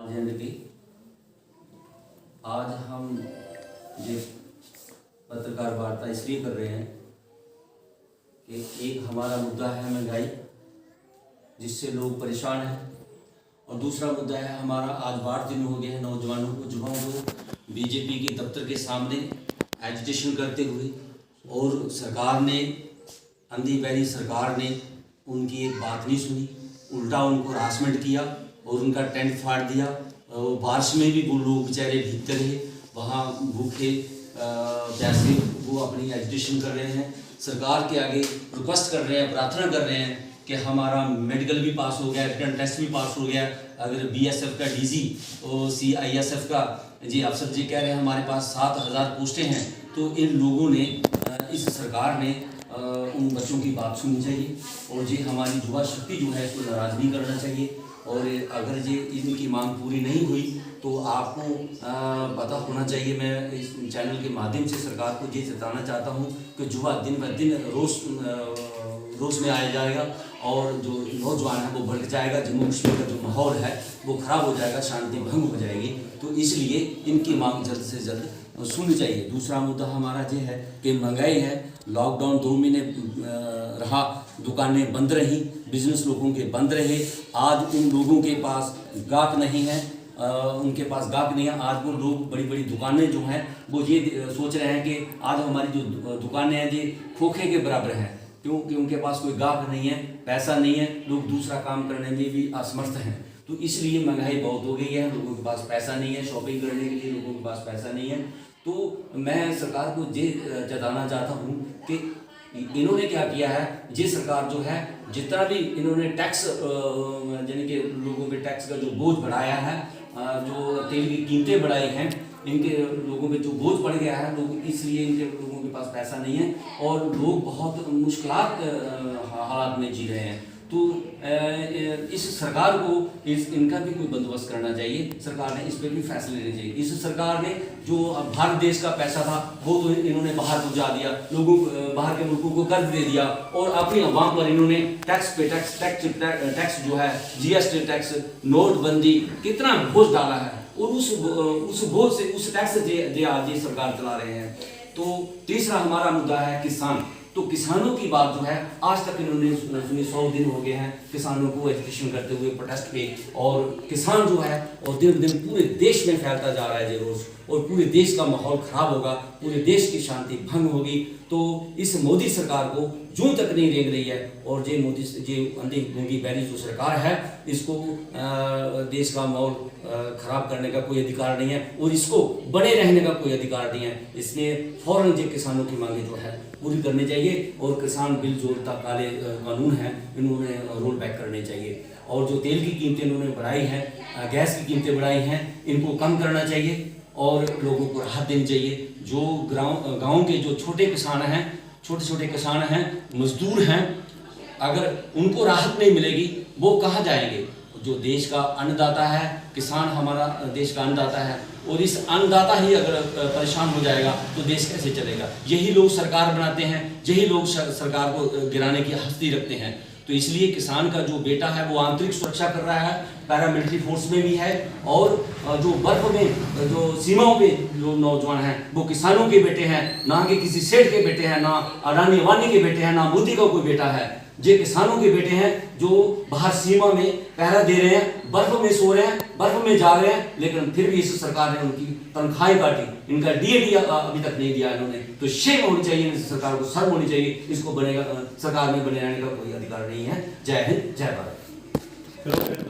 जिंदगी। आज हम ये पत्रकार वार्ता इसलिए कर रहे हैं कि एक हमारा मुद्दा है महंगाई, जिससे लोग परेशान हैं, और दूसरा मुद्दा है हमारा आज 8 दिन हो गए हैं नौजवानों को, युवाओं को बीजेपी के दफ्तर के सामने एजिटेशन करते हुए, और सरकार ने, अंधी बहरी सरकार ने उनकी एक बात नहीं सुनी, उल्टा उनको हरासमेंट किया और उनका टेंट फाड़ दिया। बारिश में भी वो लोग बेचारे भीगते रहे, वहाँ भूखे प्यासे वो अपनी एजुटेशन कर रहे हैं। सरकार के आगे रिक्वेस्ट कर रहे हैं, प्रार्थना कर रहे हैं कि हमारा मेडिकल भी पास हो गया, रिटर्न टेस्ट भी पास हो गया। अगर बीएसएफ का डीजी और सीआईएसएफ का जी अफसर जी कह रहे हैं हमारे पास 7000 पोस्टें हैं, तो इन लोगों ने, इस सरकार ने उन बच्चों की बात सुननी चाहिए, और जी हमारी युवा शक्ति जो है इसको नाराज़ नहीं करना चाहिए। और अगर ये इनकी मांग पूरी नहीं हुई तो आपको पता होना चाहिए, मैं इस चैनल के माध्यम से सरकार को ये जताना चाहता हूँ कि युवा दिन ब दिन रोष में आया जाएगा, और जो नौजवान है वो भड़क जाएगा, जम्मू कश्मीर का जो माहौल है वो ख़राब हो जाएगा, शांति भंग हो जाएगी। तो इसलिए इनकी मांग जल्द से जल्द सुननी चाहिए। दूसरा मुद्दा हमारा ये है कि महंगाई है, लॉकडाउन 2 महीने रहा, दुकानें बंद रहीं, बिजनेस लोगों के बंद रहे। आज उन लोगों के पास गाहक नहीं है, उनके पास गाहक नहीं है। आज वो लोग बड़ी बड़ी दुकानें जो हैं वो ये सोच रहे हैं कि आज हमारी जो दुकानें हैं ये खोखे के बराबर हैं, क्योंकि उनके पास कोई गाहक नहीं है, पैसा नहीं है, लोग दूसरा काम करने में भी असमर्थ हैं। तो इसलिए महंगाई बहुत हो गई है, लोगों के पास पैसा नहीं है, शॉपिंग करने के लिए लोगों के पास पैसा नहीं है। तो मैं सरकार को ये जताना चाहता हूँ कि इन्होंने क्या किया है, ये सरकार जो है जितना भी इन्होंने टैक्स यानी कि लोगों पे टैक्स का जो बोझ बढ़ाया है, जो तेल की कीमतें बढ़ाई हैं, इनके लोगों पे जो बोझ बढ़ गया है, लोग इसलिए इनके लोगों के पास पैसा नहीं है और लोग बहुत मुश्किलात हालात में जी रहे हैं। तो इस सरकार को इनका भी कोई बंदोबस्त करना चाहिए, सरकार ने इस पर भी फैसले लेने चाहिए। इस सरकार ने जो भारत देश का पैसा था वो तो इन्होंने बाहर पहुंचा दिया, लोगों बाहर के मुल्कों को कर्ज दे दिया, और अपनी अवाम पर इन्होंने टैक्स पे टैक्स जो है, जीएसटी टैक्स, नोटबंदी, कितना बोझ डाला है, और उस बोझ से, उस टैक्स से आज ये सरकार चला रहे हैं। तो तीसरा हमारा मुद्दा है किसान। तो किसानों की बात जो है आज तक इन्होंने 100 दिन हो गए हैं किसानों को एजुकेशन करते हुए प्रोटेस्ट पे, और किसान जो है और दिन दिन पूरे देश में फैलता जा रहा है रोज, और पूरे देश का माहौल खराब होगा, पूरे देश की शांति भंग होगी। तो इस मोदी सरकार को जूं तक नहीं रेंग रही है, और ये मोदी अंधी गूंगी बहरी जो सरकार है, इसको देश का माहौल खराब करने का कोई अधिकार नहीं है, और इसको बने रहने का कोई अधिकार नहीं है। इसलिए फौरन ये किसानों की मांगे जो है पूरी करनी चाहिए, और किसान बिल जो काले कानून हैं इन्होंने रोल बैक करने चाहिए, और जो तेल की कीमतें इन्होंने बढ़ाई हैं, गैस की कीमतें बढ़ाई हैं, इनको कम करना चाहिए और लोगों को राहत देनी चाहिए। जो गाँव के जो छोटे किसान हैं, छोटे किसान हैं, मजदूर हैं, अगर उनको राहत नहीं मिलेगी वो कहाँ जाएंगे? जो देश का अन्नदाता है, किसान हमारा देश का अन्नदाता है, और इस अन्नदाता ही अगर परेशान हो जाएगा तो देश कैसे चलेगा? यही लोग सरकार बनाते हैं, यही लोग सरकार को गिराने की हस्ती रखते हैं। तो इसलिए किसान का जो बेटा है वो आंतरिक सुरक्षा कर रहा है, पैरामिलिट्री फोर्स में भी है, और जो बर्फ में, जो सीमाओं पे जो नौजवान हैं वो किसानों के बेटे हैं, ना कि किसी सेठ के बेटे हैं, ना अडानी अवानी के बेटे हैं, ना मोदी का कोई बेटा है। ये किसानों के बेटे हैं जो बाहर सीमा में पहरा दे रहे हैं, बर्फ में सो रहे हैं, बर्फ में जा रहे हैं, लेकिन फिर भी इस सरकार ने उनकी तनख्वाही काटी, इनका डीए अभी तक नहीं दिया इन्होंने। तो शेम होनी चाहिए इस सरकार को, शर्म होनी चाहिए, इसको बनेगा सरकार में बने रहने का कोई अधिकार नहीं है। जय हिंद, जय भारत।